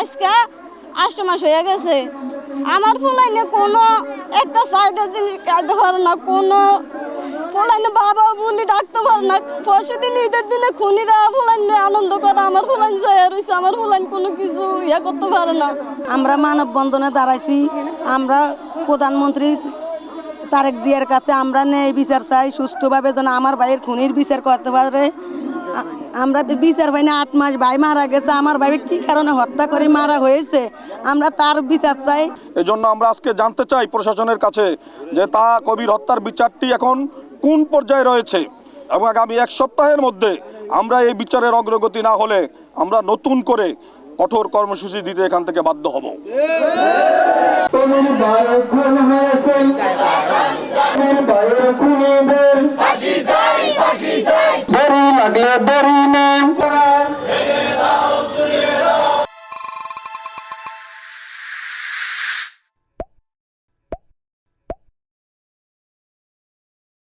আজকে 8 মাস হয়ে গেছে। আমার ফুলাইনে কোনো একটা সাইডের জিনিস খাইতে পারে না, কোনো ফুলাইনে বাবা বলি ডাকতে পারে না। পরশুদিন ঈদের দিনে খুনিরা ফুলাইনে আনন্দ করে, আমার ফুলাইন যায় রয়েছে, আমার ফুলাইন কোনো কিছু করতে পারে না। আমরা মানববন্ধনে দাঁড়াইছি। আমরা প্রধানমন্ত্রী তারেক জিয়ার কাছে আমরা ন্যায় বিচার চাই, সুষ্ঠুভাবে যেন আমার ভাইয়ের খুনির বিচার করতে পারে। আমরা বিচার পাই না। 8 মাস ভাই মারা গেছে, আমার ভাই কি কারণে হত্যা করে মারা হয়েছে, আমরা তার বিচার চাই। এই জন্য আমরা আজকে জানতে চাই প্রশাসনের কাছে যে তা কবির হত্যার বিচারটি এখন কোন পর্যায়ে রয়েছে এবং আগামী 1 সপ্তাহের মধ্যে আমরা এই বিচারের অগ্রগতি না হলে আমরা নতুন করে কঠোর কর্মসূচি দিতে এখান থেকে বাধ্য হব। লাগলে